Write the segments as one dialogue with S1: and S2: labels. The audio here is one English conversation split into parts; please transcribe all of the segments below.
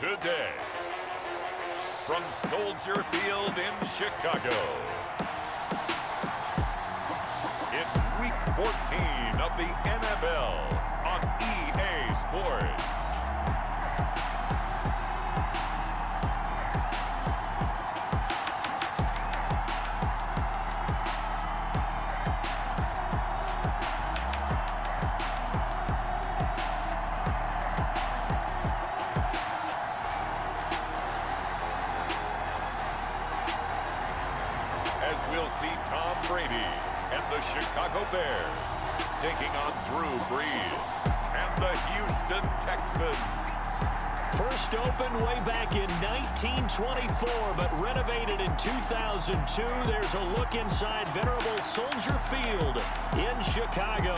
S1: today. From Soldier Field in Chicago, it's Week 14 of the NFL on EA Sports. We'll see Tom Brady and the Chicago Bears taking on Drew Brees and the Houston Texans.
S2: First opened way back in 1924, but renovated in 2002. There's a look inside venerable Soldier Field in Chicago.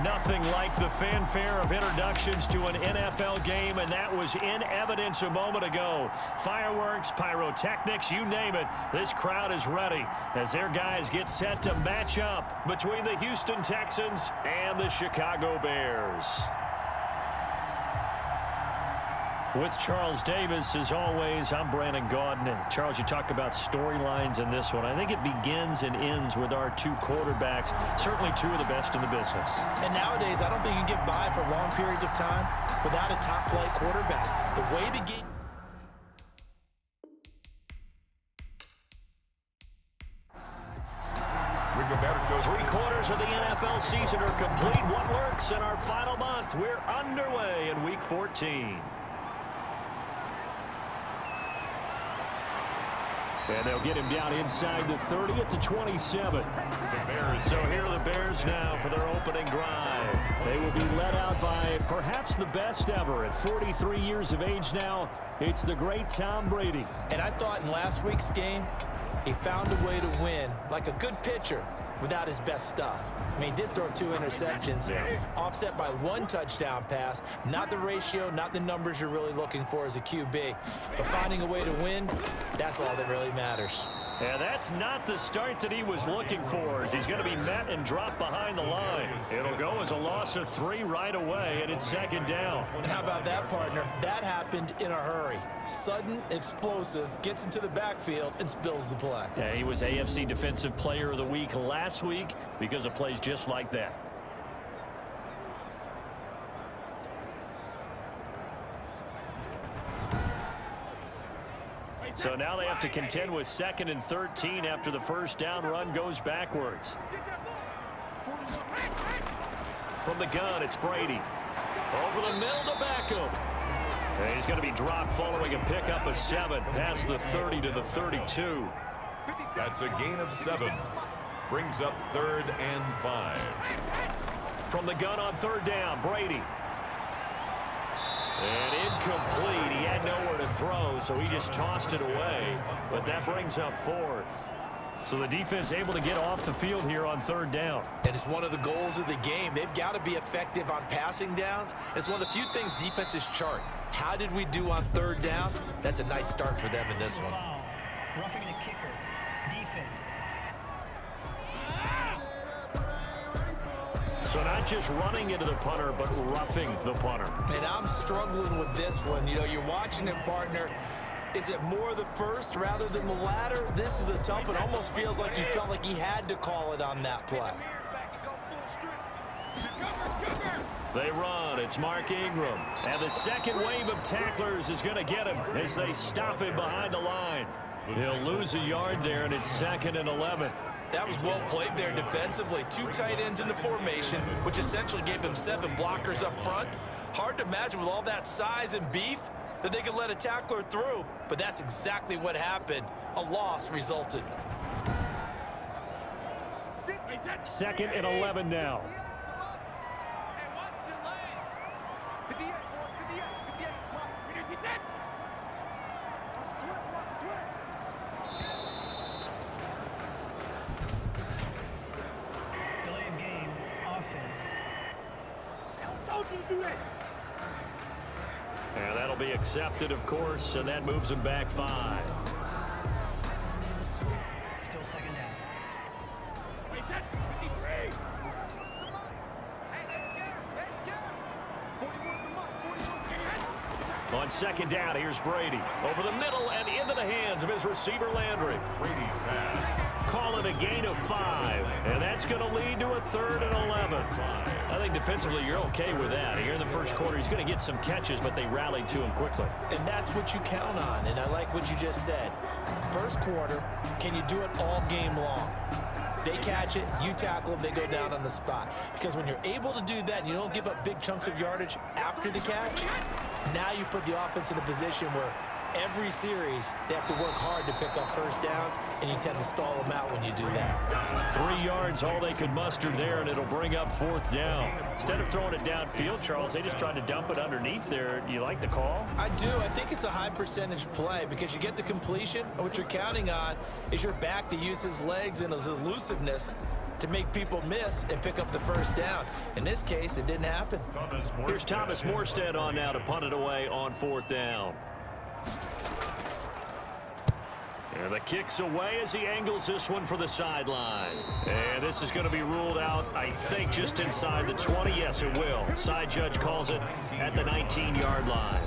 S2: Nothing like the fanfare of introductions to an NFL game, and that was in evidence a moment ago. Fireworks, pyrotechnics, you name it. This crowd is ready as their guys get set to match up between the Houston Texans and the Chicago Bears. With Charles Davis, as always, I'm Brandon Gaudin. Charles, you talk about storylines in this one. I think it begins and ends with our two quarterbacks, certainly two of the best in the business.
S3: And nowadays, I don't think you can get by for long periods of time without a top-flight quarterback. The way the game...
S2: Three-quarters of the NFL season are complete. What lurks in our final month? We're underway in Week 14. And they'll get him down inside the 30 at the 27. So here are the Bears now for their opening drive. They will be led out by perhaps the best ever. At 43 years of age now, it's the great Tom Brady.
S3: And I thought in last week's game, he found a way to win like a good pitcher without his best stuff. I mean, he did throw 2 interceptions, offset by 1 touchdown pass. Not the ratio, not the numbers you're really looking for as a QB. But finding a way to win, that's all that really matters.
S2: And that's not the start that he was looking for, as he's going to be met and dropped behind the line. It'll go as a loss of 3 right away, and it's second down.
S3: And how about that, partner? That happened in a hurry. Sudden, explosive, gets into the backfield, and spills the play.
S2: Yeah, he was AFC Defensive Player of the Week last week because of plays just like that. So now they have to contend with 2nd and 13 after the first down run goes backwards. From the gun, it's Brady. Over the middle to Beckham. And he's going to be dropped following a pickup of 7 past the 30 to the 32.
S1: That's a gain of 7. Brings up 3rd and 5.
S2: From the gun on 3rd down, Brady. And incomplete. He had nowhere to throw, so he just tossed it away. But that brings up 4th. So the defense able to get off the field here on 3rd down.
S3: And it's one of the goals of the game. They've got to be effective on passing downs. It's one of the few things defenses chart. How did we do on 3rd down? That's a nice start for them in this one.
S4: Roughing the kicker. Defense.
S2: So not just running into the punter, but roughing the punter.
S3: And I'm struggling with this one. You know, you're watching it, partner. Is it more the first rather than the latter? This is a tough one. Almost feels like he felt like he had to call it on that play.
S2: They run. It's Mark Ingram. And the second wave of tacklers is going to get him as they stop him behind the line. He'll lose a yard there, and it's 2nd and 11.
S3: That was well played there defensively. 2 tight ends in the formation, which essentially gave him 7 blockers up front. Hard to imagine with all that size and beef that they could let a tackler through, but that's exactly what happened. A loss resulted.
S2: 2nd and 11 now.
S4: Delay of game. Offense. Don't you do that.
S2: And that'll be accepted, of course, and that moves him back 5.
S4: Still 2nd down.
S2: On second down, here's Brady. Over the middle and into the hands of his receiver, Landry.
S1: Brady's pass.
S2: Call it a gain of 5, and that's going to lead to a 3rd and 11. I think defensively you're okay with that. Here in the first quarter, he's going to get some catches, but they rallied to him quickly.
S3: And that's what you count on, and I like what you just said. First quarter, can you do it all game long? They catch it, you tackle them, they go down on the spot. Because when you're able to do that and you don't give up big chunks of yardage after the catch, now you put the offense in a position where every series they have to work hard to pick up first downs, and you tend to stall them out when you do that.
S2: 3 yards, all they could muster there, and it'll bring up 4th down. Instead of throwing it downfield, Charles, they just tried to dump it underneath there. You like the call?
S3: I do. I think it's a high percentage play because you get the completion, and what you're counting on is your back to use his legs and his elusiveness to make people miss and pick up the first down. In this case, it didn't happen.
S2: Here's Thomas Morstead on now to punt it away on 4th down. And the kick's away as he angles this one for the sideline. And this is going to be ruled out, I think, just inside the 20. Yes, it will. Side judge calls it at the 19-yard line.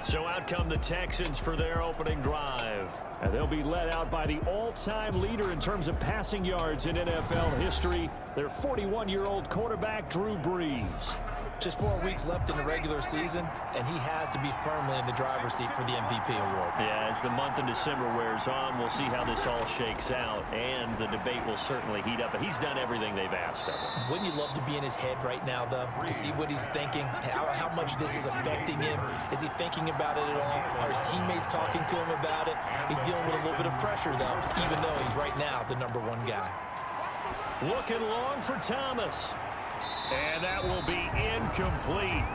S2: So out come the Texans for their opening drive. And they'll be led out by the all-time leader in terms of passing yards in NFL history, their 41-year-old quarterback, Drew Brees.
S3: Just 4 weeks left in the regular season, and he has to be firmly in the driver's seat for the MVP award.
S2: Yeah, as the month of December wears on, we'll see how this all shakes out, and the debate will certainly heat up. But he's done everything they've asked of him.
S3: Wouldn't you love to be in his head right now, though, to see what he's thinking, how much this is affecting him? Is he thinking about it at all? Are his teammates talking to him about it? He's dealing with a little bit of pressure, though, even though he's right now the #1 guy.
S2: Looking long for Thomas. And that will be incomplete.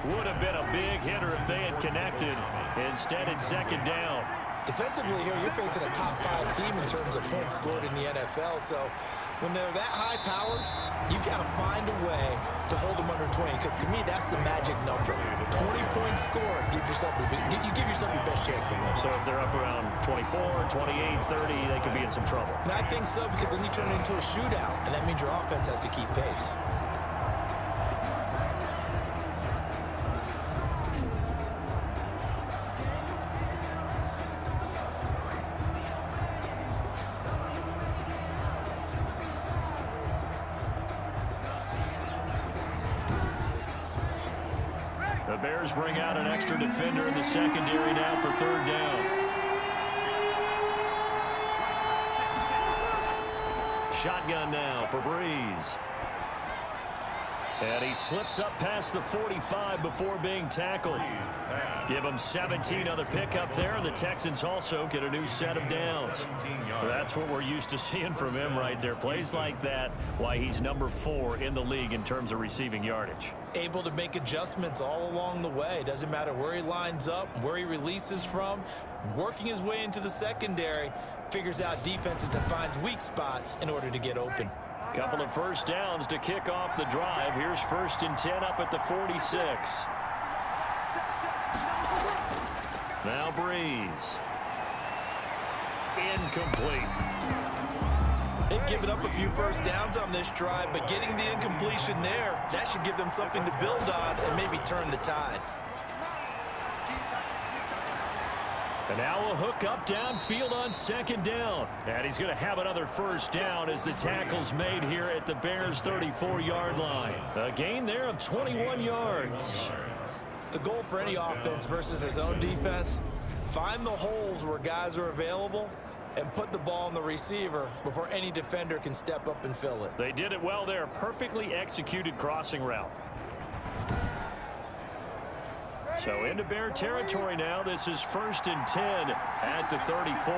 S2: Would have been a big hitter if they had connected. Instead, it's second down.
S3: Defensively here, you're facing a top 5 team in terms of points scored in the NFL. So when they're that high-powered, you've got to find a way to hold them under 20. Because to me, that's the magic number. 20-point score gives yourself you give yourself your best chance to win.
S2: So if they're up around 24, 28, 30, they could be in some trouble.
S3: And I think so, because then you turn it into a shootout, and that means your offense has to keep pace.
S2: The Bears bring out an extra defender in the secondary now for 3rd down. Shotgun now for Brees. And he slips up past the 45 before being tackled. Give him 17 on the pickup there, and the Texans also get a new set of downs. That's what we're used to seeing from him right there. Plays like that, why he's #4 in the league in terms of receiving yardage.
S3: Able to make adjustments all along the way. Doesn't matter where he lines up, where he releases from. Working his way into the secondary, figures out defenses and finds weak spots in order to get open.
S2: Couple of first downs to kick off the drive. Here's 1st and 10 up at the 46. Now Brees. Incomplete.
S3: They've given up a few first downs on this drive, but getting the incompletion there, that should give them something to build on and maybe turn the tide.
S2: And now a hook up downfield on 2nd down. And he's going to have another first down as the tackle's made here at the Bears' 34-yard line. A gain there of 21 yards.
S3: The goal for any offense versus his own defense, find the holes where guys are available and put the ball on the receiver before any defender can step up and fill it.
S2: They did it well there. Perfectly executed crossing route. So into Bear territory now. This is 1st and 10 at the 34.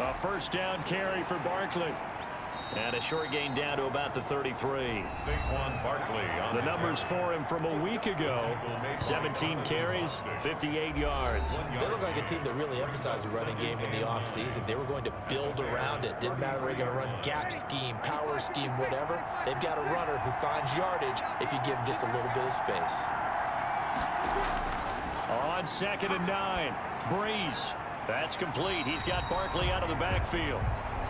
S2: A first down carry for Barkley. And a short gain down to about the 33. The numbers for him from a week ago. 17 carries, 58 yards.
S3: They look like a team that really emphasized the running game in the offseason. They were going to build around it. Didn't matter if they're going to run gap scheme, power scheme, whatever. They've got a runner who finds yardage if you give him just a little bit of space.
S2: On 2nd and 9, Brees. That's complete. He's got Barkley out of the backfield.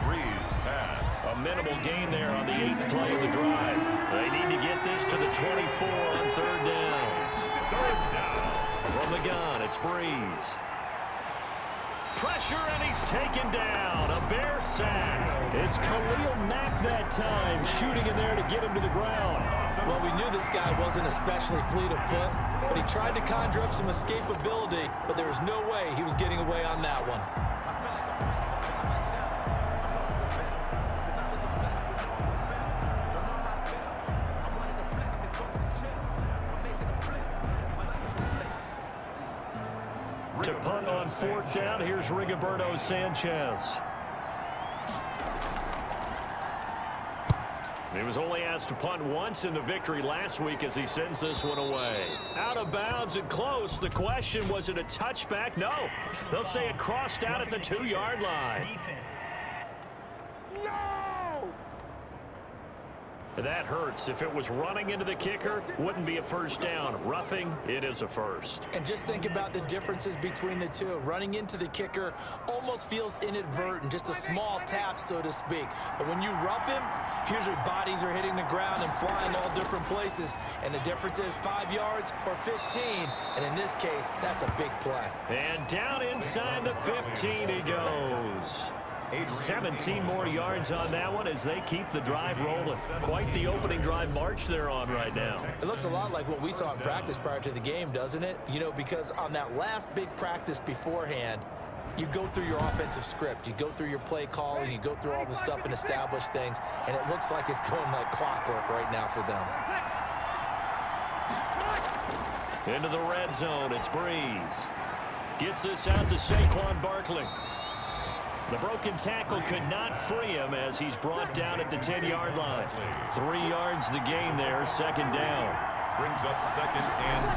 S1: Brees pass.
S2: A minimal gain there on the 8th play of the drive. They need to get this Breeze to the 24 on third down.
S1: Third down.
S2: From the gun, it's Breeze. Pressure, and he's taken down. A Bear sack. It's Khalil Mack that time, shooting in there to get him to the ground.
S3: Well, we knew this guy wasn't especially fleet of foot, but he tried to conjure up some escapability, but there was no way he was getting away on that one.
S2: To punt on fourth down, here's Rigoberto Sanchez. He was only asked to punt once in the victory last week as he sends this one away. Out of bounds and close. The question, was it a touchback? No. They'll say it crossed out at the 2-yard line.
S4: Defense.
S2: That hurts. If it was running into the kicker, wouldn't be a first down. Roughing, it is a first.
S3: And just think about the differences between the two. Running into the kicker almost feels inadvertent, just a small tap, so to speak. But when you rough him, usually bodies are hitting the ground and flying all different places. And the difference is 5 yards or 15. And in this case, that's a big play.
S2: And down inside the 15 he goes. 17 more yards on that one as they keep the drive rolling. Quite the opening drive march they're on right now.
S3: It looks a lot like what we saw in practice prior to the game, doesn't it? You know, because on that last big practice beforehand, you go through your offensive script. You go through your play calling. You go through all the stuff and establish things. And it looks like it's going like clockwork right now for them.
S2: Into the red zone, it's Breeze. Gets this out to Saquon Barkley. The broken tackle could not free him as he's brought down at the 10-yard line. 3 yards the gain there, second down.
S1: Brings up 2nd and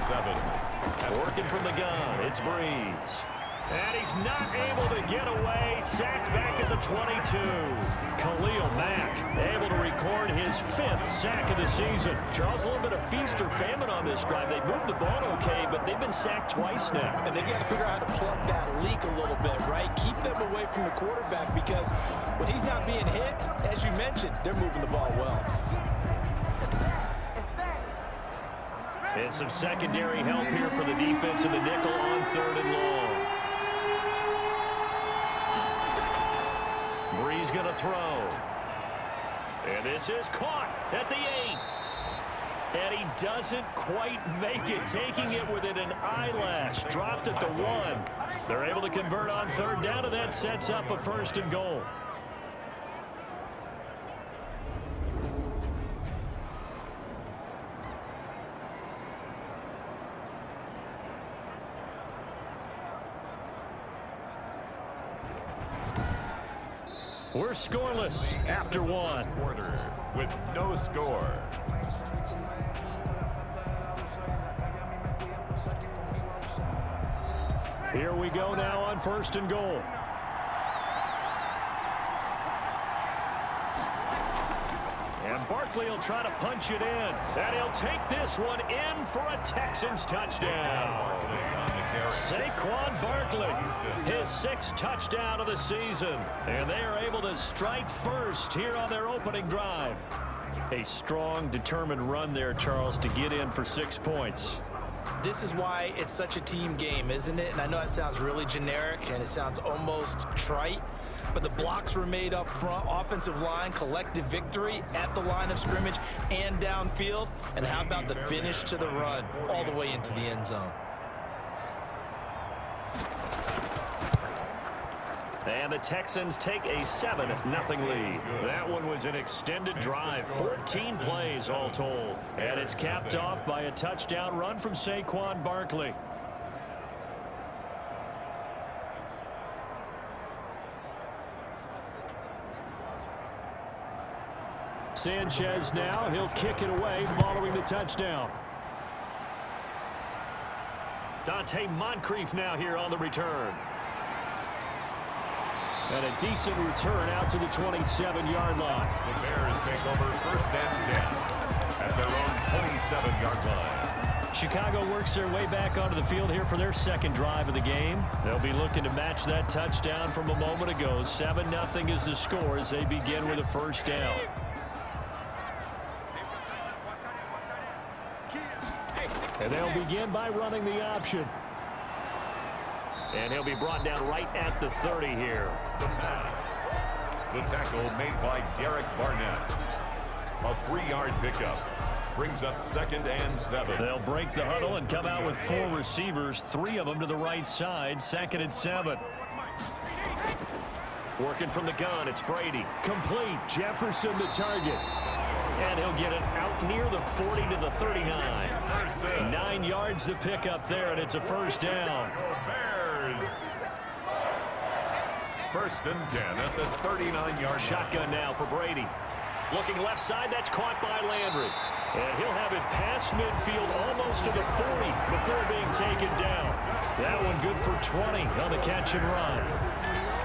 S1: 7.
S2: Working from the gun, it's Breeze. And he's not able to get away. Sacked back at the 22. Khalil Mack able to record his 5th sack of the season. Charles, a little bit of feast or famine on this drive. They moved the ball okay, but they've been sacked twice now.
S3: And they've got to figure out how to plug that leak a little bit, right? Keep them away from the quarterback because when he's not being hit, as you mentioned, they're moving the ball well.
S2: And some secondary help here for the defense of the nickel on 3rd and long. Breeze going to throw. And this is caught at the 8. And he doesn't quite make it, taking it within an eyelash. Dropped at the 1. They're able to convert on 3rd down, and that sets up a 1st and goal. We're scoreless after 1.
S1: Quarter with no score.
S2: Here we go now on 1st and goal. And Barkley will try to punch it in. And he'll take this one in for a Texans touchdown. Saquon Barkley, his 6th touchdown of the season. And they are able to strike first here on their opening drive. A strong, determined run there, Charles, to get in for 6 points.
S3: This is why it's such a team game, isn't it? And I know it sounds really generic and it sounds almost trite, but the blocks were made up front, offensive line, collective victory at the line of scrimmage and downfield. And how about the finish to the run all the way into the end zone?
S2: And the Texans take a 7-0 lead. That one was an extended drive, 14 plays all told. And it's capped off by a touchdown run from Saquon Barkley. Sanchez now, he'll kick it away following the touchdown. Dante Moncrief now here on the return. And a decent return out to the 27-yard line.
S1: The Bears take over 1st and 10 at their own 27-yard line.
S2: Chicago works their way back onto the field here for their 2nd drive of the game. They'll be looking to match that touchdown from a moment ago. 7-0 is the score as they begin with a 1st down. And they'll begin by running the option. And he'll be brought down right at the 30 here.
S1: The pass. The tackle made by Derek Barnett. A 3-yard pickup. Brings up 2nd and 7.
S2: They'll break the huddle and come out with 4 receivers, 3 of them to the right side, 2nd and 7. Working from the gun, it's Brady. Complete. Jefferson the target. And he'll get it out near the 40 to the 39. 9 yards to pick up there, and it's a first down.
S1: Bears. 1st and 10 at the 39-yard
S2: Shotgun now for Brady. Looking left side, that's caught by Landry. And he'll have it past midfield almost to the 40 before being taken down. That one good for 20 on the catch and run.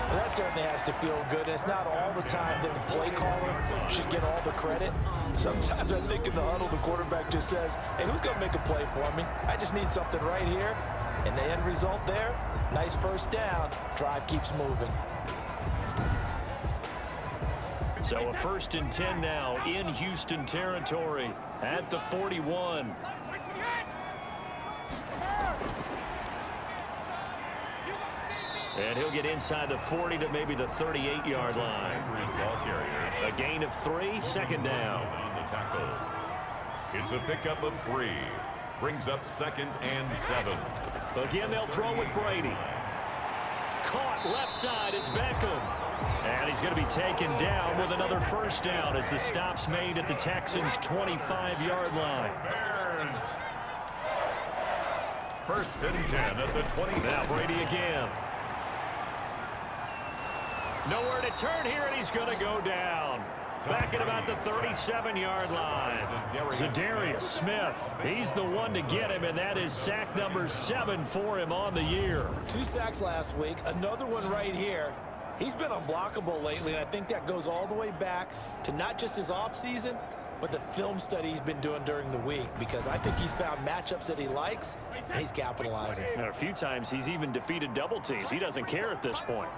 S3: Well, that certainly has to feel good. It's not all the time that the play caller should get all the credit. Sometimes I think in the huddle, the quarterback just says, hey, who's going to make a play for me? I just need something right here. And the end result there, nice first down. Drive keeps moving.
S2: So a 1st and 10 now in Houston territory at the 41. And he'll get inside the 40 to maybe the 38-yard line. A gain of 3, 2nd down.
S1: On the tackle. It's a pickup of 3. Brings up 2nd and 7.
S2: Again, they'll throw with Brady. Caught left side, it's Beckham. And he's going to be taken down with another first down as the stop's made at the Texans' 25-yard line.
S1: Bears. 1st and 10 at the 20.
S2: Now Brady again. Nowhere to turn here, and he's going to go down. Back at about the 37-yard line. Zadarius Smith. He's the one to get him, and that is sack number 7 for him on the year.
S3: 2 sacks last week, another one right here. He's been unblockable lately, and I think that goes all the way back to not just his offseason, but the film study he's been doing during the week, because I think he's found matchups that he likes, and he's capitalizing.
S2: And a few times he's even defeated double teams. He doesn't care at this point.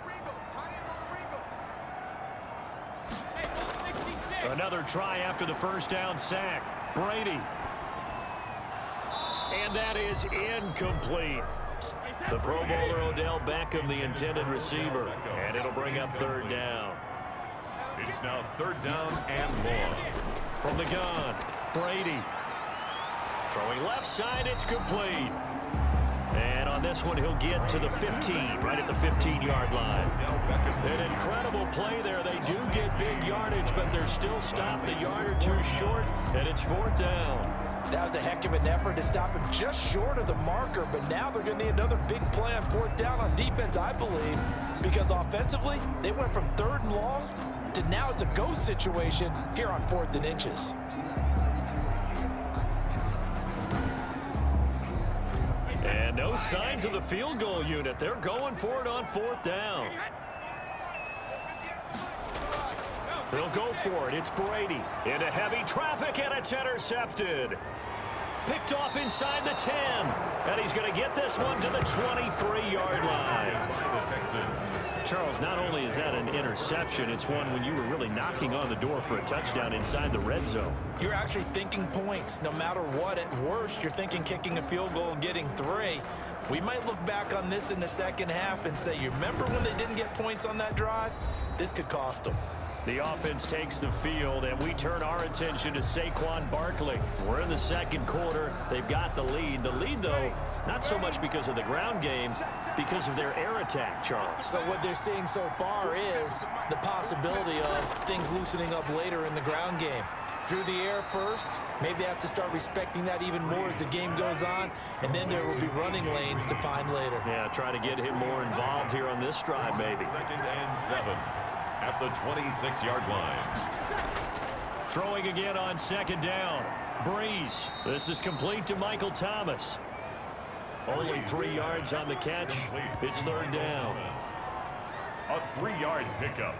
S2: Another try after the first down sack. Brady. And that is incomplete. The Pro Bowler Odell Beckham, the intended receiver. And it'll bring up 3rd down.
S1: It's now 3rd down and more.
S2: From the gun, Brady. Throwing left side, it's complete. And on this one, he'll get to the 15, right at the 15-yard line. An incredible play there. They do get big yardage, but they're still stopped a yard or 2 short, and it's 4th down.
S3: That was a heck of an effort to stop him just short of the marker, but now they're going to need another big play on 4th down on defense, I believe, because offensively, they went from 3rd and long to now it's a go situation here on 4th and inches.
S2: And no signs of the field goal unit. They're going for it on 4th down. They'll go for it. It's Brady into heavy traffic, and it's intercepted. Picked off inside the 10. And he's going to get this one to the 23-yard line.
S1: The Texans.
S2: Charles, not only is that an interception, it's one when you were really knocking on the door for a touchdown inside the red zone.
S3: You're actually thinking points. No matter what, at worst, you're thinking kicking a field goal and getting 3. We might look back on this in the second half and say, you remember when they didn't get points on that drive? This could cost them.
S2: The offense takes the field, and we turn our attention to Saquon Barkley. We're in the second quarter. They've got the lead. The lead, though, not so much because of the ground game, because of their air attack, Charles.
S3: So what they're seeing so far is the possibility of things loosening up later in the ground game. Through the air first, maybe they have to start respecting that even more as the game goes on, and then there will be running lanes to find later.
S2: Yeah, try to get him more involved here on this drive, maybe.
S1: 2nd and 7 at the 26-yard line.
S2: Throwing again on 2nd down. Breeze. This is complete to Michael Thomas. Only 3 yards on the catch. It's 3rd down.
S1: A 3-yard pickup,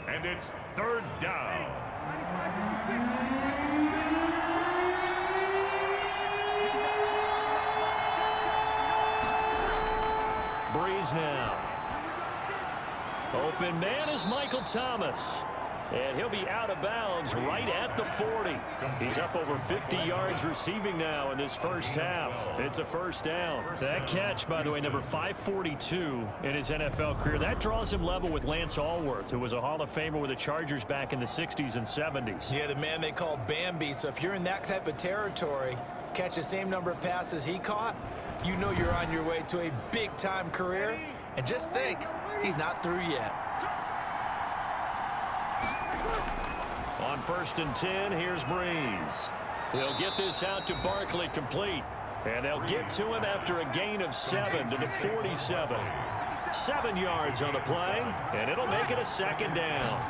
S1: and it's 3rd down.
S2: Breeze now. Open man is Michael Thomas. And he'll be out of bounds right at the 40. He's up over 50 yards receiving now in this first half. It's a first down. That catch, by the way, number 542 in his NFL career, that draws him level with Lance Allworth, who was a Hall of Famer with the Chargers back in the 60s and 70s.
S3: Yeah, the man they called Bambi. So if you're in that type of territory, catch the same number of passes he caught, you know you're on your way to a big-time career. And just think, he's not through yet.
S2: On 1st and 10, here's Breeze. They'll get this out to Barkley complete. And they'll get to him after a gain of 7 to the 47. 7 yards on the play, and it'll make it a second down.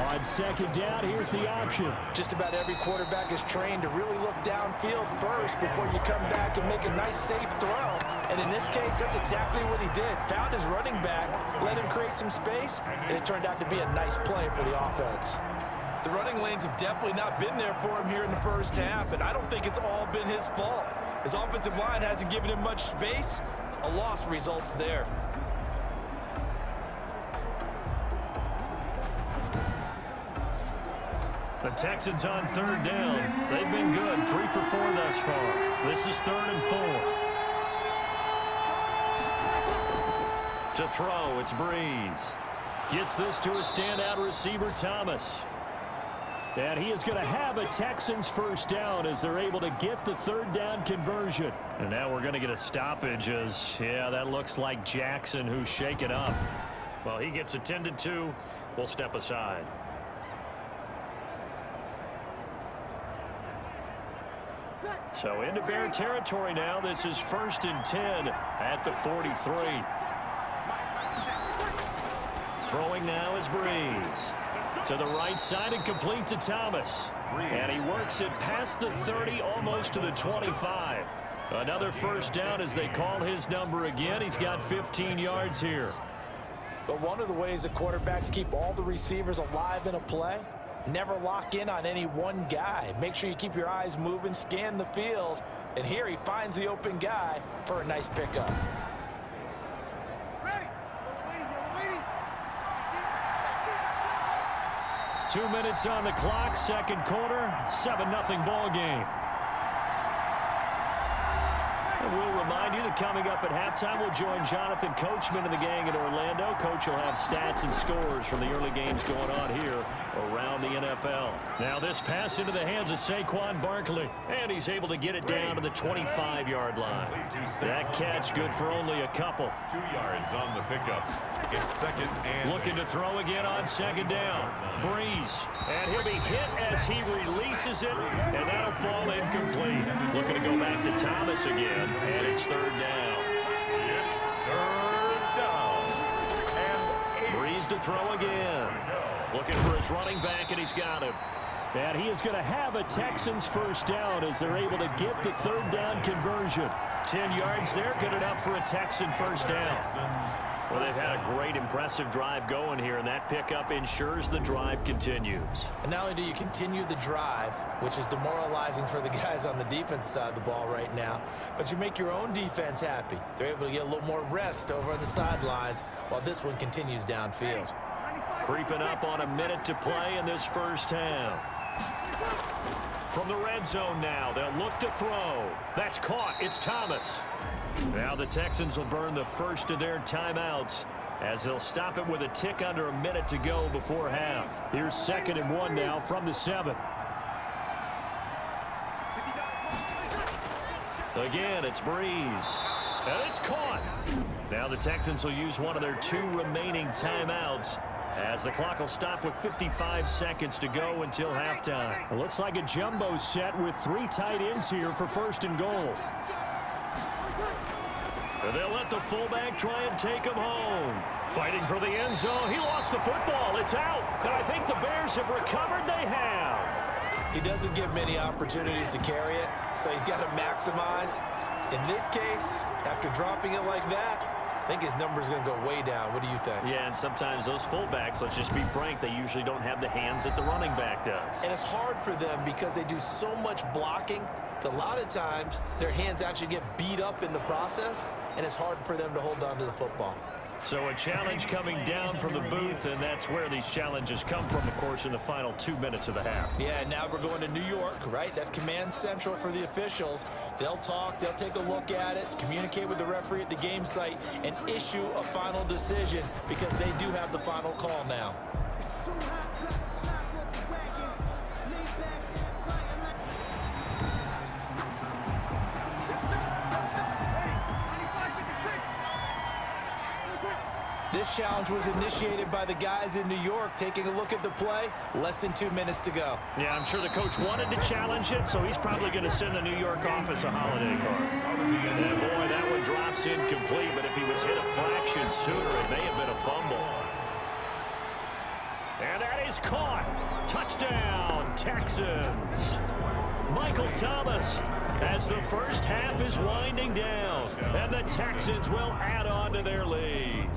S2: On second down, here's the option.
S3: Just about every quarterback is trained to really look downfield first before you come back and make a nice, safe throw. And in this case, that's exactly what he did. Found his running back, let him create some space, and it turned out to be a nice play for the offense. The running lanes have definitely not been there for him here in the first half, and I don't think it's all been his fault. His offensive line hasn't given him much space. A loss results there.
S2: The Texans on 3rd down. They've been good, 3 for 4 thus far. This is 3rd and 4. To throw, it's Breeze. Gets this to a standout receiver, Thomas. And he is going to have a Texans first down as they're able to get the 3rd down conversion. And now we're going to get a stoppage as, yeah, that looks like Jackson who's shaken up. Well, he gets attended to. We'll step aside. So into Bear territory now. This is 1st and 10 at the 43. Throwing now is Breeze. To the right side and complete to Thomas. And he works it past the 30, almost to the 25. Another first down as they call his number again. He's got 15 yards here.
S3: But one of the ways that quarterbacks keep all the receivers alive in a play, never lock in on any one guy. Make sure you keep your eyes moving, scan the field. And here he finds the open guy for a nice pickup.
S2: 2 minutes on the clock, second quarter, 7-0 ball game. And we'll remind you that coming up at halftime, we'll join Jonathan Coachman and the gang in Orlando. Coach will have stats and scores from the early games going on here around the NFL. Now this pass into the hands of Saquon Barkley, and he's able to get it down to the 25-yard line. That catch good for only a couple.
S1: 2 yards on the pickup. It's 2nd and
S2: looking to throw again on 2nd down. Breeze, and he'll be hit as he releases it, and that'll fall incomplete. Looking to go back to Thomas again, and it's 3rd down.
S1: 3rd down. And
S2: Breeze to throw again. Looking for his running back, and he's got him. And he is going to have a Texans first down as they're able to get the 3rd down conversion. 10 yards there, good enough for a Texan first down. Well, they've had a great, impressive drive going here, and that pickup ensures the drive continues.
S3: And not only do you continue the drive, which is demoralizing for the guys on the defensive side of the ball right now, but you make your own defense happy. They're able to get a little more rest over on the sidelines while this one continues downfield.
S2: Creeping up on a minute to play in this first half. From the red zone now, they'll look to throw. That's caught. It's Thomas. Now the Texans will burn the first of their timeouts as they'll stop it with a tick under a minute to go before half. Here's 2nd and 1 now from the 7. Again, it's Breeze. And it's caught. Now the Texans will use one of their 2 remaining timeouts as the clock will stop with 55 seconds to go until halftime. It looks like a jumbo set with 3 tight ends here for 1st and goal. And they'll let the fullback try and take him home. Fighting for the end zone. He lost the football. It's out. And I think the Bears have recovered. They have.
S3: He doesn't give many opportunities to carry it, so he's got to maximize. In this case, after dropping it like that, I think his number's going to go way down. What do you think?
S2: Yeah, and sometimes those fullbacks, let's just be frank, they usually don't have the hands that the running back does.
S3: And it's hard for them because they do so much blocking that a lot of times their hands actually get beat up in the process, and it's hard for them to hold on to the football.
S2: So a challenge coming down from the booth, and that's where these challenges come from, of course, in the final 2 minutes of the half.
S3: Yeah, now we're going to New York, right? That's command central for the officials. They'll talk, they'll take a look at it, communicate with the referee at the game site, and issue a final decision because they do have the final call now. This challenge was initiated by the guys in New York. Taking a look at the play, less than 2 minutes to go.
S2: Yeah, I'm sure the coach wanted to challenge it, so he's probably going to send the New York office a holiday card. And boy, that one drops incomplete, but if he was hit a fraction sooner, it may have been a fumble. And that is caught. Touchdown, Texans. Michael Thomas as the first half is winding down, and the Texans will add on to their lead.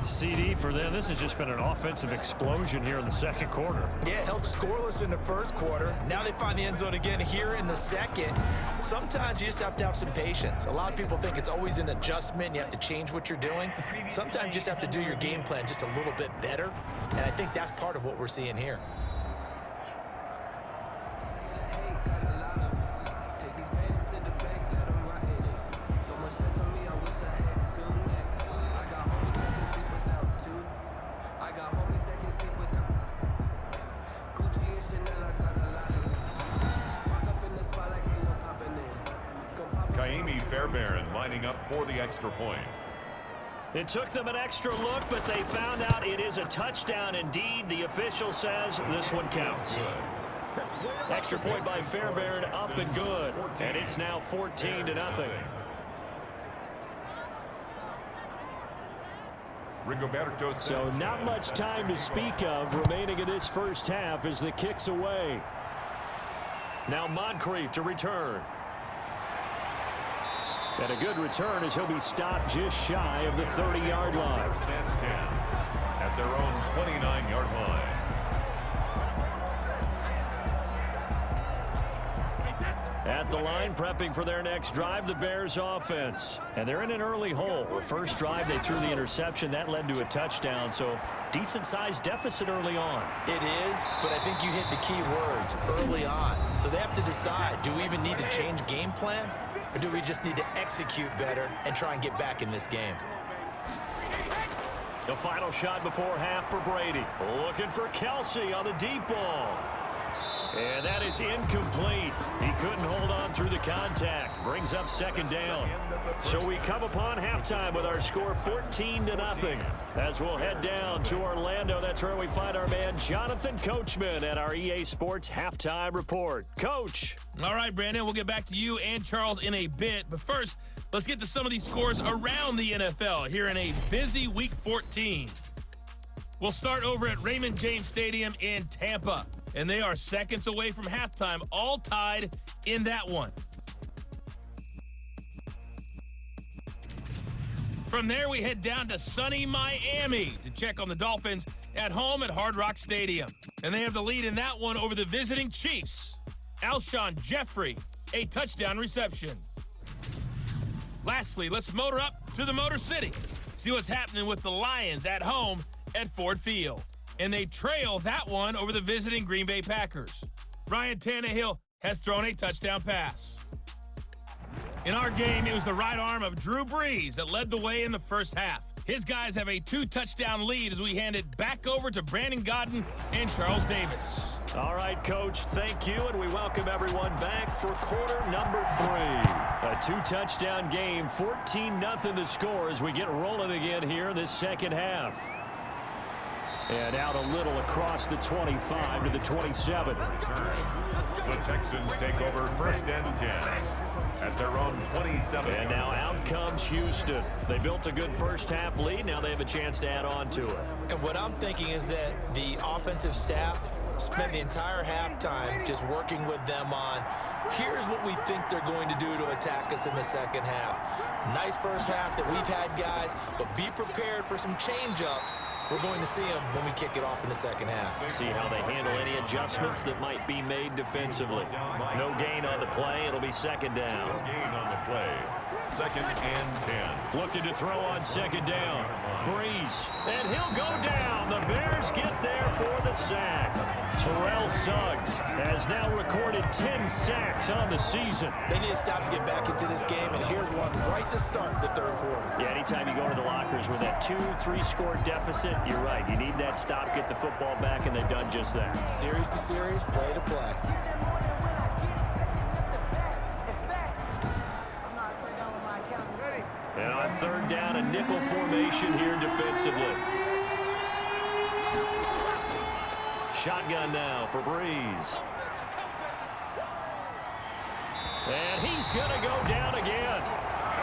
S2: CD for them, this has just been an offensive explosion here in the second quarter.
S3: Yeah, held scoreless in the first quarter. Now they find the end zone again here in the second. Sometimes you just have to have some patience. A lot of people think it's always an adjustment. You have to change what you're doing. Sometimes you just have to do your game plan just a little bit better. And I think that's part of what we're seeing here.
S1: Lining up for the extra point.
S2: It took them an extra look, but they found out it is a touchdown indeed. The official says this one counts. Extra point by Fairbairn, up and good. And it's now 14-0. So not much time to speak of remaining in this first half as the kick's away. Now Moncrief to return. And a good return as he'll be stopped just shy of the 30-yard line.
S1: First and 10 at their own 29-yard line.
S2: At the line, prepping for their next drive, the Bears offense. And they're in an early hole. The first drive, they threw the interception. That led to a touchdown, so decent-sized deficit early on.
S3: It is, but I think you hit the key words, early on. So they have to decide, do we even need to change game plan? Or do we just need to execute better and try and get back in this game?
S2: The final shot before half for Brady. Looking for Kelsey on the deep ball. And that is incomplete. He couldn't hold on through the contact. Brings up second down. So we come upon halftime with our score 14-0. As we'll head down to Orlando, that's where we find our man Jonathan Coachman at our EA Sports Halftime Report. Coach.
S5: All right, Brandon, we'll get back to you and Charles in a bit. But first, let's get to some of these scores around the NFL here in a busy Week 14. We'll start over at Raymond James Stadium in Tampa. And they are seconds away from halftime, all tied in that one. From there, we head down to sunny Miami to check on the Dolphins at home at Hard Rock Stadium. And they have the lead in that one over the visiting Chiefs. Alshon Jeffrey, a touchdown reception. Lastly, let's motor up to the Motor City. See what's happening with the Lions at home at Ford Field. And they trail that one over the visiting Green Bay Packers. Ryan Tannehill has thrown a touchdown pass. In our game, it was the right arm of Drew Brees that led the way in the first half. His guys have a 2-touchdown lead as we hand it back over to Brandon Godden and Charles Davis.
S2: All right, Coach, thank you, and we welcome everyone back for quarter number 3. A 2-touchdown game, 14-0 the score as we get rolling again here in this second half. And out a little across the 25 to the 27.
S1: The Texans take over first and 10 at their own 27.
S2: And now out comes Houston. They built a good first half lead. Now they have a chance to add on to it.
S3: And what I'm thinking is that the offensive staff spent the entire halftime just working with them on, here's what we think they're going to do to attack us in the second half. Nice first half that we've had, guys, but be prepared for some change-ups. We're going to see them when we kick it off in the second half.
S2: See how they handle any adjustments that might be made defensively. No gain on the play. It'll be second down.
S1: No gain on the play. Second and 10.
S2: Looking to throw on second down. Breeze. And he'll go down. The Bears get there for the sack. Terrell Suggs has now recorded 10 sacks on the season.
S3: They need to stop to get back into this game, and here's one right to start the third quarter.
S2: Yeah, anytime you go to the lockers with that 2-3 score deficit, you're right. You need that stop, get the football back, and they've done just that.
S3: Series to series, play to play.
S2: And on third down, a nickel formation here defensively. Shotgun now for Breeze. And he's going to go down again.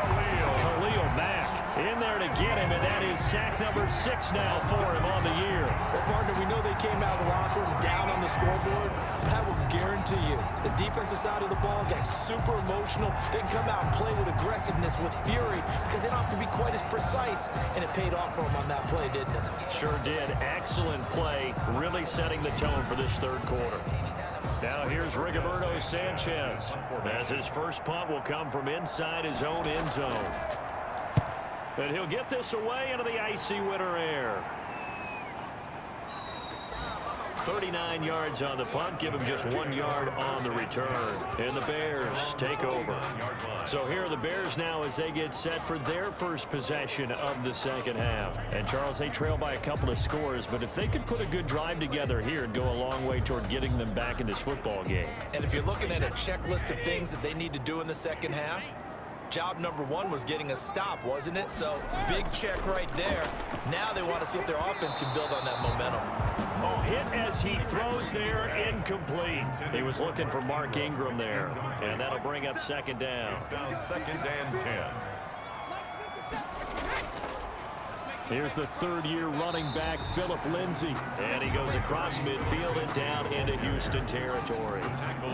S2: Khalil Mack in there to get him, and that is sack number 6 now for him on the year.
S3: Well, partner, we know they came out of the locker room down on the scoreboard, but I will guarantee you the defensive side of the ball gets super emotional. They can come out and play with aggressiveness, with fury, because they don't have to be quite as precise, and it paid off for them on that play, didn't it?
S2: Sure did. Excellent play, really setting the tone for this third quarter. Now here's Rigoberto Sanchez, as his first punt will come from inside his own end zone. And he'll get this away into the icy winter air. 39 yards on the punt, give him just 1 yard on the return. And the Bears take over. So here are the Bears now as they get set for their first possession of the second half. And Charles, they trail by a couple of scores, but if they could put a good drive together here and go a long way toward getting them back in this football game.
S3: And if you're looking at a checklist of things that they need to do in the second half, job number 1 was getting a stop, wasn't it? So big check right there. Now they want to see if their offense can build on that momentum.
S2: Oh, hit as he throws there, incomplete. He was looking for Mark Ingram there, and that'll bring up second down.
S1: Second and 10.
S2: Here's the third-year running back, Philip Lindsay. And he goes across midfield and down into Houston territory.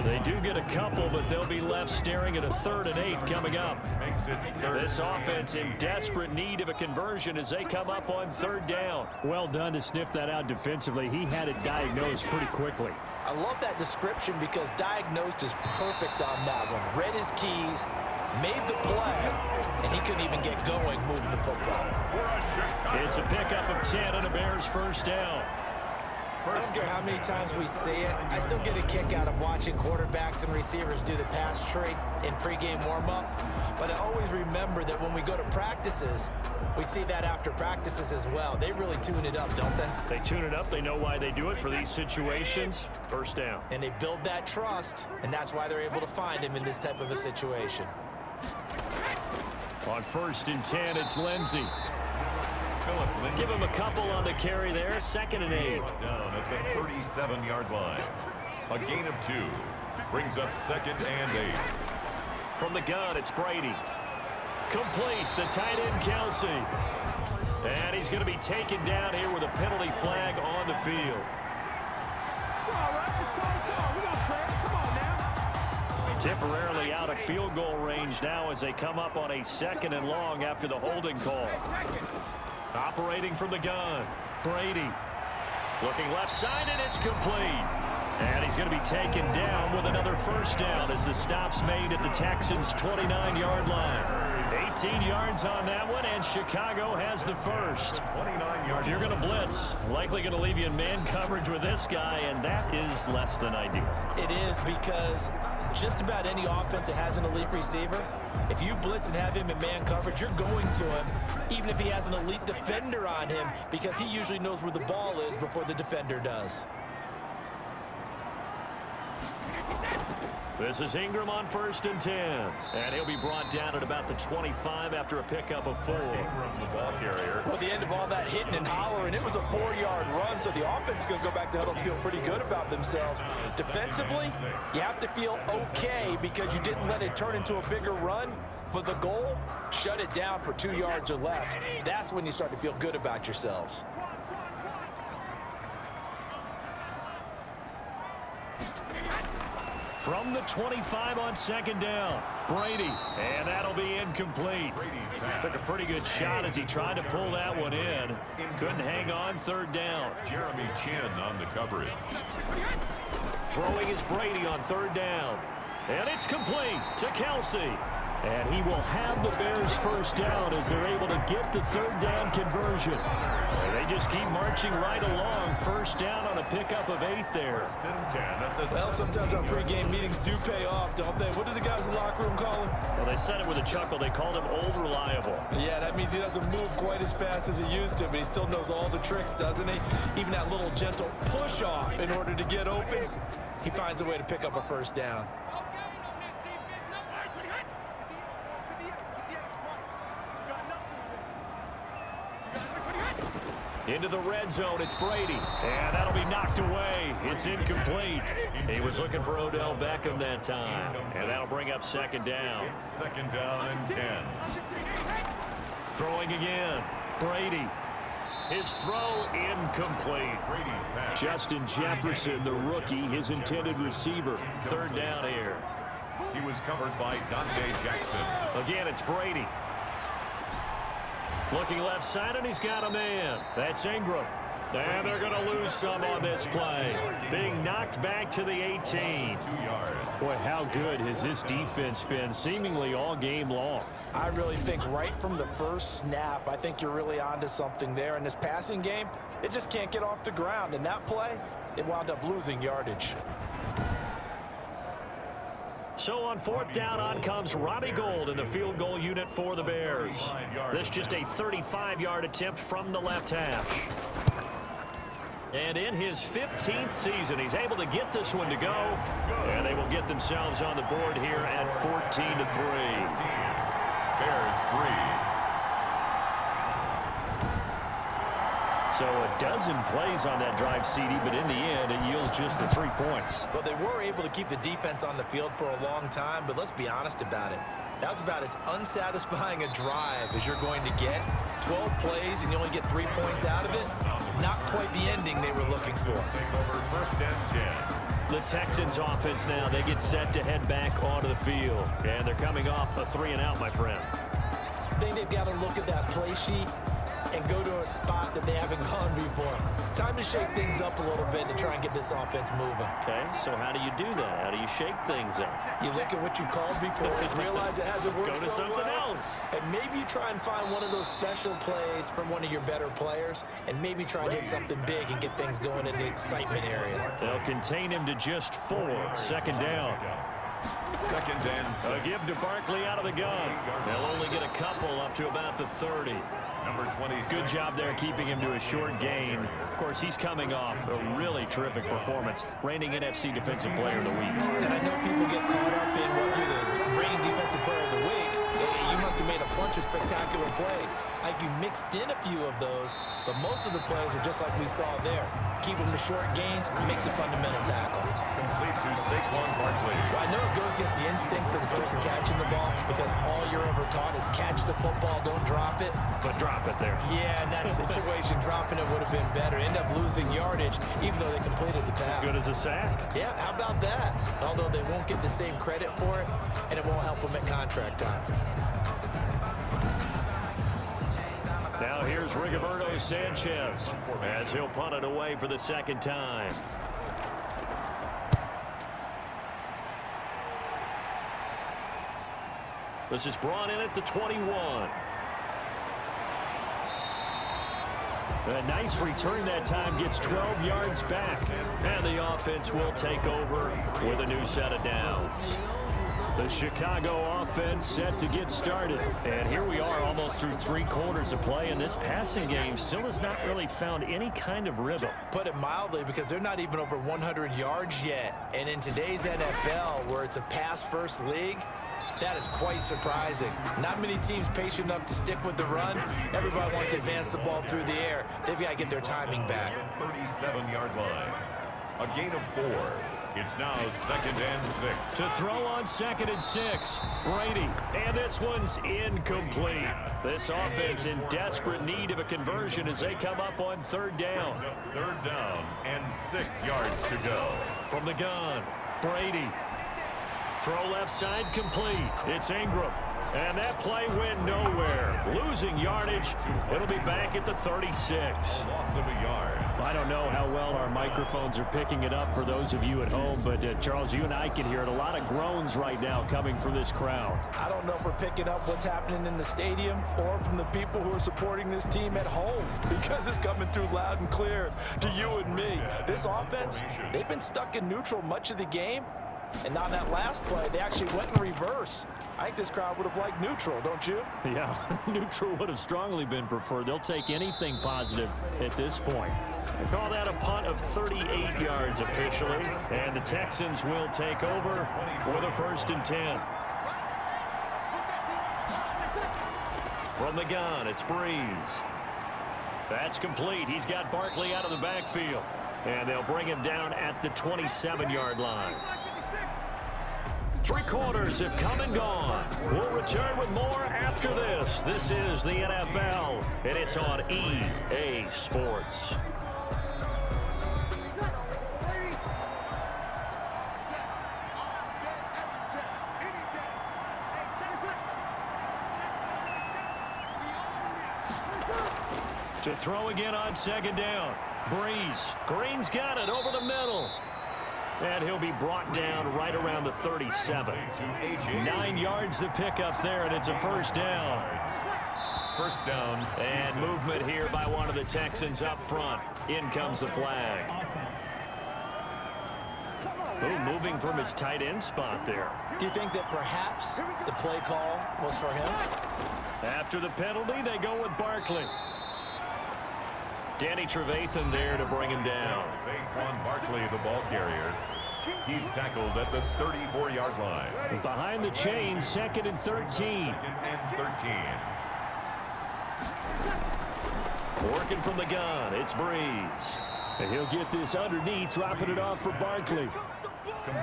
S2: They do get a couple, but they'll be left staring at a 3rd and 8 coming up. This offense in desperate need of a conversion as they come up on 3rd down. Well done to sniff that out defensively. He had it diagnosed pretty quickly.
S3: I love that description because diagnosed is perfect on that one. Read his keys, made the play, and he couldn't even get going moving the football.
S2: It's a pickup of 10 and a Bears first down.
S3: I don't care how many times we see it. I still get a kick out of watching quarterbacks and receivers do the pass tree in pregame warm-up. But I always remember that when we go to practices, we see that after practices as well. They really tune it up, don't they?
S2: They tune it up. They know why they do it for these situations. First down.
S3: And they build that trust, and that's why they're able to find him in this type of a situation.
S2: On 1st and 10, it's Lindsay. Give him a couple on the carry there. 2nd and 8.
S1: Down at the 37-yard line. A gain of 2 brings up 2nd and 8.
S2: From the gun, it's Brady. Complete, the tight end Kelsey. And he's going to be taken down here with a penalty flag on the field. Temporarily out of field goal range now as they come up on a 2nd and long after the holding call. Operating from the gun, Brady. Looking left side, and it's complete. And he's going to be taken down with another first down as the stop's made at the Texans' 29-yard line. 18 yards on that one, and Chicago has the first. If you're going to blitz, likely going to leave you in man coverage with this guy, and that is less than ideal.
S3: It is because just about any offense that has an elite receiver, if you blitz and have him in man coverage, you're going to him, even if he has an elite defender on him, because he usually knows where the ball is before the defender does.
S2: This is Ingram on 1st and 10. And he'll be brought down at about the 25 after a pickup of 4.
S1: Ingram, the ball carrier.
S3: Well, the end of all that hitting and hollering, it was a 4-yard run, so the offense is going to go back to huddle and feel pretty good about themselves. Defensively, you have to feel okay because you didn't let it turn into a bigger run, but the goal, shut it down for 2 yards or less. That's when you start to feel good about yourselves.
S2: From the 25 on second down, Brady, and that'll be incomplete. Took a pretty good shot as he tried to pull that one in. Couldn't hang on third down.
S1: Jeremy Chin on the coverage.
S2: Throwing is Brady on third down. And it's complete to Kelsey. And he will have the Bears first down as they're able to get the third down conversion. And they just keep marching right along. First down on a pickup of 8 there.
S3: Well, sometimes our pregame meetings do pay off, don't they? What do the guys in the locker room call him?
S2: Well, they said it with a chuckle. They called him Old Reliable.
S3: Yeah, that means he doesn't move quite as fast as he used to, but he still knows all the tricks, doesn't he? Even that little gentle push-off in order to get open, he finds a way to pick up a first down.
S2: Into the red zone, it's Brady. And that'll be knocked away. It's incomplete. He was looking for Odell Beckham that time. And that'll bring up second down.
S1: It's second down and 10.
S2: Throwing again. Brady. His throw incomplete.
S1: Brady's pass.
S2: Justin Jefferson, the rookie, his intended receiver. Third down here.
S1: He was covered by Dante Jackson.
S2: Again, it's Brady. Looking left side, and he's got a man. That's Ingram. And they're going to lose some on this play. Being knocked back to the 18.
S1: 2 yards.
S2: Boy, how good has this defense been seemingly all game long?
S3: I really think right from the first snap, I think you're really onto something there. In this passing game, it just can't get off the ground. In that play, it wound up losing yardage.
S2: So on fourth down, on comes Robbie Gould in the field goal unit for the Bears. This just a 35-yard attempt from the left hash. And in his 15th season, he's able to get this one to go. And they will get themselves on the board here at 14-3.
S1: Bears 3.
S2: So a dozen plays on that drive, CD, but in the end, it yields just the 3 points.
S3: Well, they were able to keep the defense on the field for a long time, but let's be honest about it. That was about as unsatisfying a drive as you're going to get. 12 plays and you only get 3 points out of it. Not quite the ending they were looking for.
S1: Take over first and 10.
S2: The Texans offense now, they get set to head back onto the field. And they're coming off a 3-and-out, my friend.
S3: I think they've got to look at that play sheet and go to a spot that they haven't gone before. Time to shake things up a little bit to try and get this offense moving.
S2: Okay, so how do you do that? How do you shake things up?
S3: You look at what you've called before, realize it hasn't worked
S2: Go to
S3: so
S2: something
S3: well,
S2: else.
S3: and maybe you try and find one of those special plays from one of your better players, and maybe try and hit something big and get things going in the excitement area.
S2: They'll contain him to just 4. Second down.
S1: Second and 6.
S2: A give to Barkley out of the gun. They'll only get a couple up to about the 30.
S1: Number 26.
S2: Good job there keeping him to a short gain. Of course, he's coming off a really terrific performance, reigning NFC Defensive Player of the Week.
S3: And I know people get caught up in what you're the reigning Defensive Player of the Week. Hey, you must have made a bunch of spectacular plays. Like you mixed in a few of those, but most of the plays are just like we saw there. Keep them to short gains, make the fundamental tackle.
S1: Complete to Saquon Barkley.
S3: Well, I know it goes against the instincts of the person catching the ball because all you're ever taught is catch the football, don't drop it.
S2: But drop it there.
S3: Yeah, in that situation, dropping it would have been better. End up losing yardage, even though they completed the pass.
S2: As good as a sack.
S3: Yeah, how about that? Although they won't get the same credit for it, and it won't help them at contract time.
S2: Now here's Rigoberto Sanchez as he'll punt it away for the second time. This is brought in at the 21. A nice return that time, gets 12 yards back. And the offense will take over with a new set of downs. The Chicago offense set to get started. And here we are almost through 3 quarters of play, and this passing game still has not really found any kind of rhythm.
S3: Put it mildly, because they're not even over 100 yards yet. And in today's NFL, where it's a pass-first league, that is quite surprising. Not many teams patient enough to stick with the run. Everybody wants to advance the ball through the air. They've got to get their timing back.
S1: 37-yard line. A gain of 4. It's now second and 6.
S2: To throw on second and 6, Brady. And this one's incomplete. This offense in desperate need of a conversion as they come up on third down.
S1: Third down and 6 yards to go.
S2: From the gun, Brady. Throw left side complete. It's Ingram. And that play went nowhere. Losing yardage. It'll be back at the 36.
S1: Loss of a yard.
S2: I don't know how well our microphones are picking it up for those of you at home, but Charles, you and I can hear it. A lot of groans right now coming from this crowd.
S3: I don't know if we're picking up what's happening in the stadium or from the people who are supporting this team at home, because it's coming through loud and clear to you and me. This offense, they've been stuck in neutral much of the game, and on that last play, they actually went in reverse. I think this crowd would have liked neutral, don't you?
S2: Yeah, neutral would have strongly been preferred. They'll take anything positive at this point. They call that a punt of 38 yards officially, and the Texans will take over for the 1st and 10. From the gun, it's Breeze. That's complete. He's got Barkley out of the backfield, and they'll bring him down at the 27-yard line. 3 quarters have come and gone. We'll return with more after this. This is the NFL, and it's on EA Sports. To throw again on 2nd down. Breeze. Green's got it over the middle. And he'll be brought down right around the 37. 9 yards to pick up there, and it's a 1st down.
S1: 1st down.
S2: And movement here by one of the Texans up front. In comes the flag. Ooh, moving from his tight end spot there.
S3: Do you think that perhaps the play call was for him?
S2: After the penalty, they go with Barkley. Danny Trevathan there to bring him down.
S1: Saquon Barkley, the ball carrier. He's tackled at the 34-yard line.
S2: Behind the chain, 2nd and 13.
S1: 2nd and 13.
S2: Working from the gun, it's Breeze. And he'll get this underneath, dropping it off for Barkley.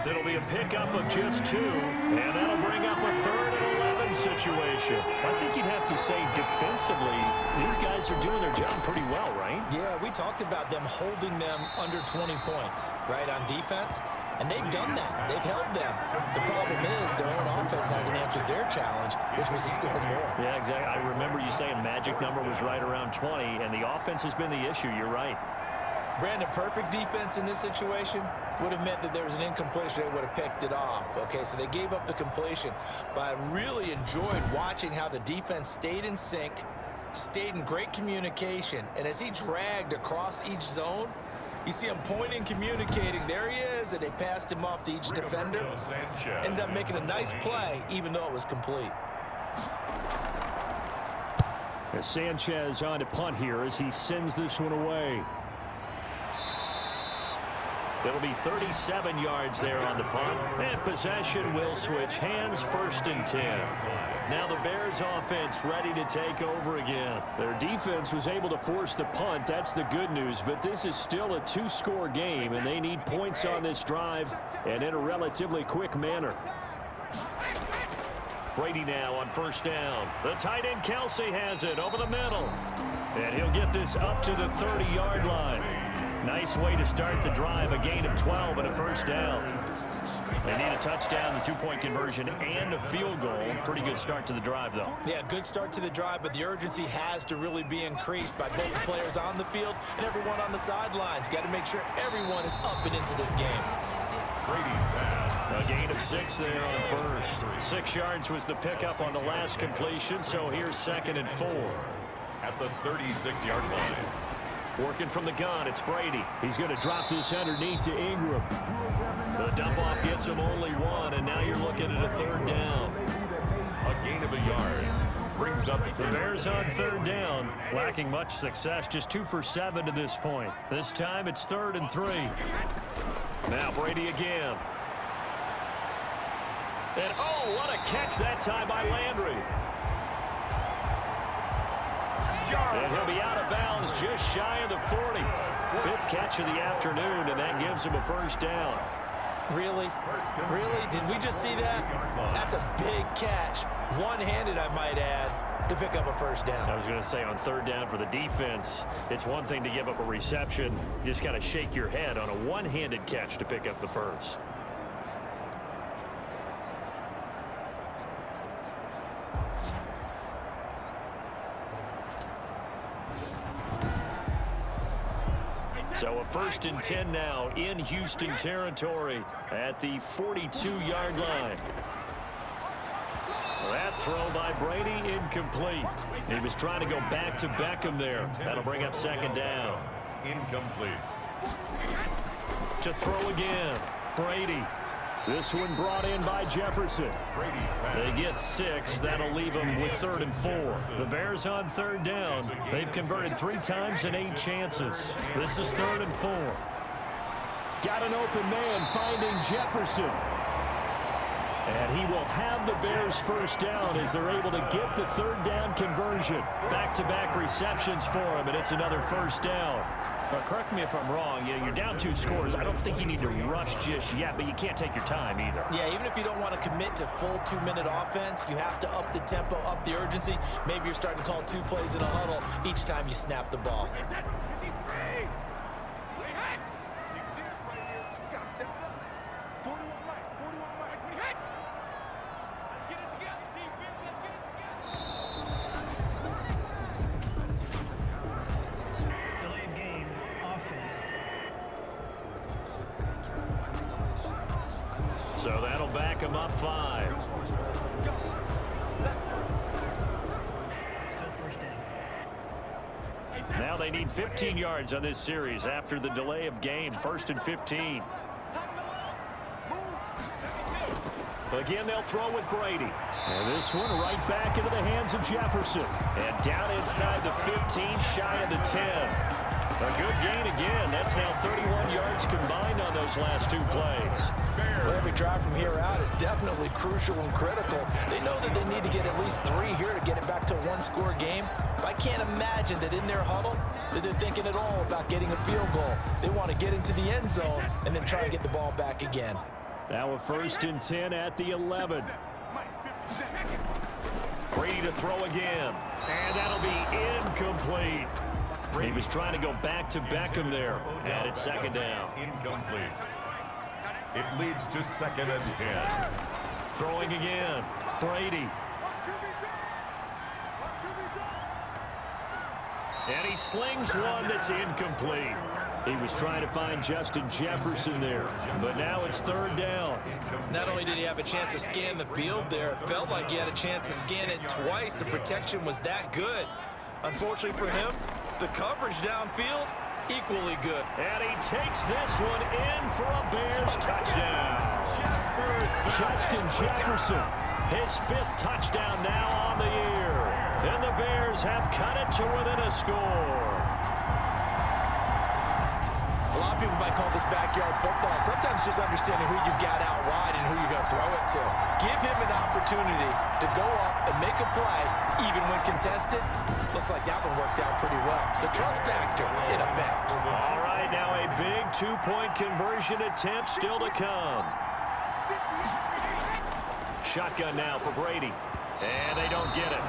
S2: It'll be a pickup of just 2, and that'll bring up a 3rd and 11 situation. I think you'd have to say defensively, these guys are doing their job pretty well, right?
S3: Yeah, we talked about them holding them under 20 points, right, on defense. And they've done that. They've held them. The problem is their own offense hasn't answered their challenge, which was to score more.
S2: Yeah, exactly. I remember you saying magic number was right around 20, and the offense has been the issue. You're right.
S3: Brandon, perfect defense in this situation would have meant that there was an incompletion. They would have picked it off. Okay, so they gave up the completion. But I really enjoyed watching how the defense stayed in sync, stayed in great communication. And as he dragged across each zone, you see him pointing, communicating. There he is, and they passed him off to each defender. Ended up making a nice play, even though it was complete.
S2: As Sanchez on to punt here as he sends this one away. It'll be 37 yards there on the punt. And possession will switch hands, 1st and 10. Now the Bears offense ready to take over again. Their defense was able to force the punt. That's the good news. But this is still a 2-score game, and they need points on this drive and in a relatively quick manner. Brady now on 1st down. The tight end Kelsey has it over the middle. And he'll get this up to the 30-yard line. Nice way to start the drive, a gain of 12 and a 1st down. They need a touchdown, the 2-point conversion, and a field goal. Pretty good start to the drive, though.
S3: Yeah, good start to the drive, but the urgency has to really be increased by both players on the field and everyone on the sidelines. Got to make sure everyone is up and into this game.
S1: Brady's pass.
S2: A gain of 6 there on 1st. 6 yards was the pickup on the last completion, so here's 2nd and 4.
S1: At the 36-yard line.
S2: Working from the gun, it's Brady. He's going to drop this underneath to Ingram. The dump-off gets him only 1, and now you're looking at a 3rd down.
S1: A gain of a yard. Brings up
S2: the Bears on 3rd down. Lacking much success, just 2 for 7 to this point. This time it's 3rd and 3. Now Brady again. And oh, what a catch that time by Landry. And he'll be out of bounds just shy of the 40. 5th catch of the afternoon, and that gives him a 1st down.
S3: Really? Really? Did we just see that? That's a big catch. One-handed, I might add, to pick up a 1st down.
S2: I was going to say on 3rd down for the defense, it's one thing to give up a reception. You just got to shake your head on a one-handed catch to pick up the 1st. So a 1st and 10 now in Houston territory at the 42-yard line. That throw by Brady incomplete. He was trying to go back to Beckham there. That'll bring up 2nd down.
S1: Incomplete.
S2: To throw again, Brady. This one brought in by Jefferson. They get 6. That'll leave them with 3rd and 4. The Bears on 3rd down. They've converted 3 times in 8 chances. This is 3rd and 4. Got an open man finding Jefferson. And he will have the Bears 1st down as they're able to get the 3rd down conversion. Back-to-back receptions for him, and it's another 1st down. But correct me if I'm wrong, you're down 2 scores. I don't think you need to rush just yet, but you can't take your time either.
S3: Yeah, even if you don't want to commit to full 2-minute offense, you have to up the tempo, up the urgency. Maybe you're starting to call 2 plays in a huddle each time you snap the ball.
S2: So that'll back him up 5.
S4: Still 1st down.
S2: Now they need 15 yards on this series after the delay of game. 1st and 15. Again, they'll throw with Brady. And this one right back into the hands of Jefferson. And down inside the 15, shy of the 10. A good gain again. That's now 31 yards combined on those last 2 plays.
S3: Well, every drive from here out is definitely crucial and critical. They know that they need to get at least 3 here to get it back to a 1-score game. But I can't imagine that in their huddle that they're thinking at all about getting a field goal. They want to get into the end zone and then try and get the ball back again.
S2: Now a 1st and 10 at the 11. Brady to throw again. And that'll be incomplete. He was trying to go back to Beckham there. And it's 2nd down.
S1: Incomplete. It leads to 2nd and 10.
S2: Throwing again. Brady. And he slings one that's incomplete. He was trying to find Justin Jefferson there. But now it's 3rd down.
S3: Not only did he have a chance to scan the field there, it felt like he had a chance to scan it twice. The protection was that good. Unfortunately for him, the coverage downfield, equally good.
S2: And he takes this one in for a Bears touchdown. Justin Jefferson, his 5th touchdown now on the year. And the Bears have cut it to within a score.
S3: A lot of people might call this backyard football. Sometimes just understanding who you've got out wide and who you're going to throw it to. Give him an opportunity to go up and make a play, even when contested. Looks like that one worked out pretty well. The trust factor, in effect.
S2: All right, now a big 2-point conversion attempt still to come. Shotgun now for Brady. And they don't get it.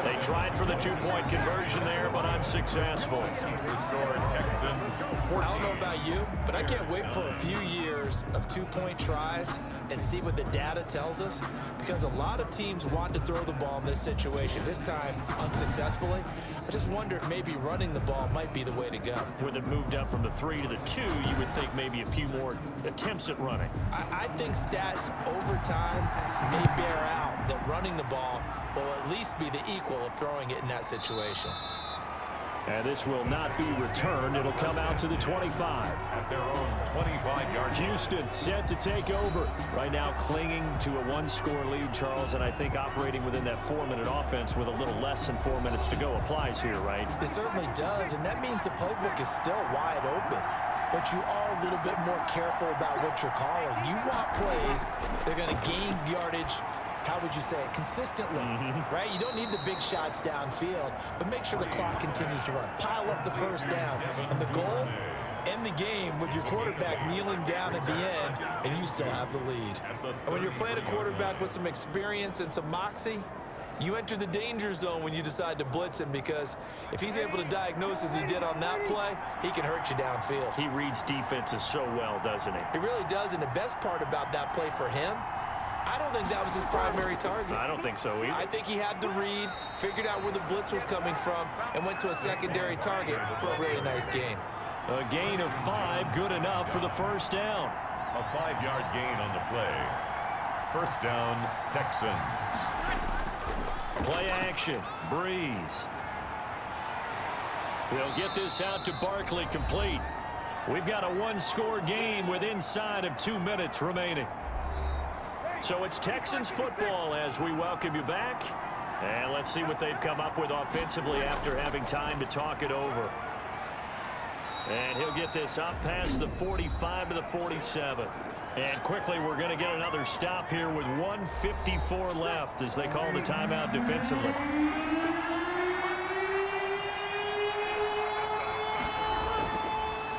S2: They tried for the 2-point conversion there, but unsuccessful.
S1: The score, Texans 14.
S3: I don't know about you, but I can't wait for a few years of 2-point tries and see what the data tells us, because a lot of teams want to throw the ball in this situation. This time, unsuccessfully. I just wonder if maybe running the ball might be the way to go.
S2: With it moved up from the 3 to the 2, you would think maybe a few more attempts at running.
S3: I think stats over time may bear out that running the ball will at least be the equal of throwing it in that situation.
S2: And this will not be returned. It'll come out to the 25.
S1: At their own 25-yard.
S2: Houston set to take over. Right now clinging to a 1-score lead, Charles, and I think operating within that 4-minute offense with a little less than 4 minutes to go applies here, right?
S3: It certainly does, and that means the playbook is still wide open. But you are a little bit more careful about what you're calling. You want plays that are going to gain yardage, how would you say it, consistently, right? You don't need the big shots downfield, but make sure the clock continues to run. Pile up the first downs. And the goal, end the game with your quarterback kneeling down at the end, and you still have the lead. And when you're playing a quarterback with some experience and some moxie, you enter the danger zone when you decide to blitz him, because if he's able to diagnose as he did on that play, he can hurt you downfield.
S2: He reads defenses so well, doesn't he?
S3: He really does, and the best part about that play for him, I don't think that was his primary target.
S2: I don't think so either.
S3: I think he had the read, figured out where the blitz was coming from, and went to a secondary target for a really nice gain.
S2: A gain of 5, good enough for the first down.
S1: A 5-yard gain on the play. First down, Texans.
S2: Play action, Breeze. They'll get this out to Barkley, complete. We've got a one-score game with inside of 2 minutes remaining. So it's Texans football as we welcome you back. And let's see what they've come up with offensively after having time to talk it over. And he'll get this up past the 45 to the 47. And quickly, we're going to get another stop here with 1:54 left as they call the timeout defensively.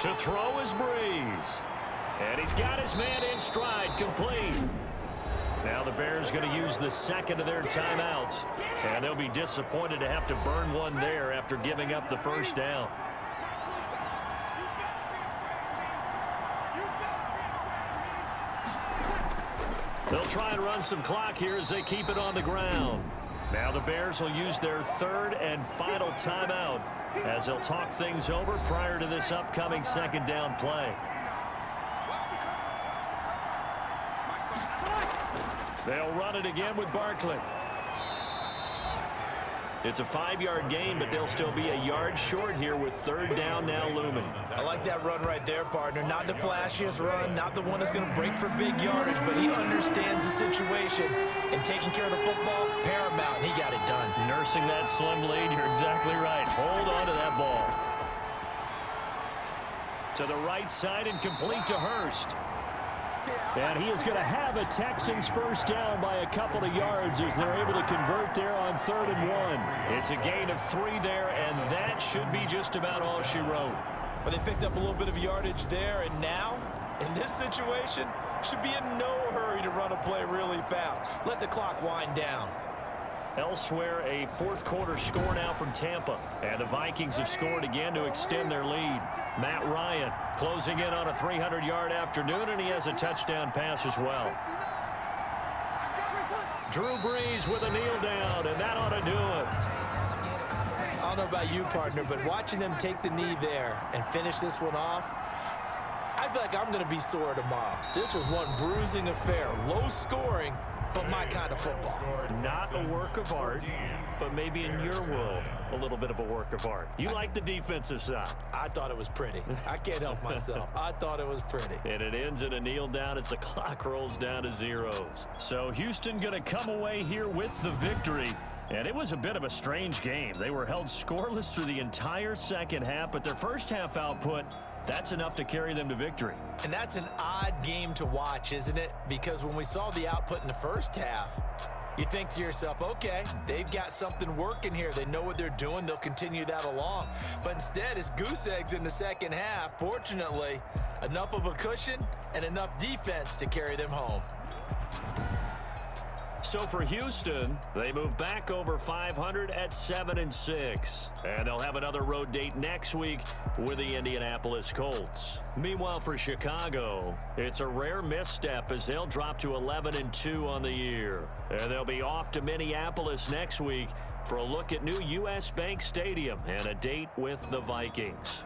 S2: To throw is Breeze. And he's got his man in stride, complete. Now the Bears going to use the second of their timeouts. And they'll be disappointed to have to burn one there after giving up the first down. They'll try and run some clock here as they keep it on the ground. Now the Bears will use their third and final timeout as they'll talk things over prior to this upcoming second down play. They'll run it again with Barkley. It's a 5-yard gain, but they'll still be a yard short here with third down now looming.
S3: I like that run right there, partner. Not the flashiest run, not the one that's going to break for big yardage, but he understands the situation, and taking care of the football, paramount, and he got it done.
S2: Nursing that slim lead, you're exactly right. Hold on to that ball. To the right side and complete to Hurst. And he is going to have a Texans first down by a couple of yards as they're able to convert there on 3rd and 1. It's a gain of 3 there, and that should be just about all she wrote.
S3: But they picked up a little bit of yardage there, and now, in this situation, should be in no hurry to run a play really fast. Let the clock wind down.
S2: Elsewhere, a fourth-quarter score now from Tampa. And the Vikings have scored again to extend their lead. Matt Ryan closing in on a 300-yard afternoon, and he has a touchdown pass as well. Drew Brees with a kneel down, and that ought to do it.
S3: I don't know about you, partner, but watching them take the knee there and finish this one off, I feel like I'm going to be sore tomorrow. This was one bruising affair. Low scoring, but my kind of football.
S2: Not a work of art, but maybe in your world, a little bit of a work of art. You like the defensive side.
S3: I thought it was pretty. I can't help myself. I thought it was pretty.
S2: And it ends in a kneel down as the clock rolls down to zeros. So Houston going to come away here with the victory. And it was a bit of a strange game. They were held scoreless through the entire second half, but their first half output, that's enough to carry them to victory.
S3: And that's an odd game to watch, isn't it? Because when we saw the output in the first half, you think to yourself, okay, they've got something working here. They know what they're doing. They'll continue that along. But instead, it's goose eggs in the second half. Fortunately, enough of a cushion and enough defense to carry them home.
S2: So for Houston, they move back over 500 at 7-6. And they'll have another road date next week with the Indianapolis Colts. Meanwhile, for Chicago, it's a rare misstep as they'll drop to 11-2 on the year. And they'll be off to Minneapolis next week for a look at new U.S. Bank Stadium and a date with the Vikings.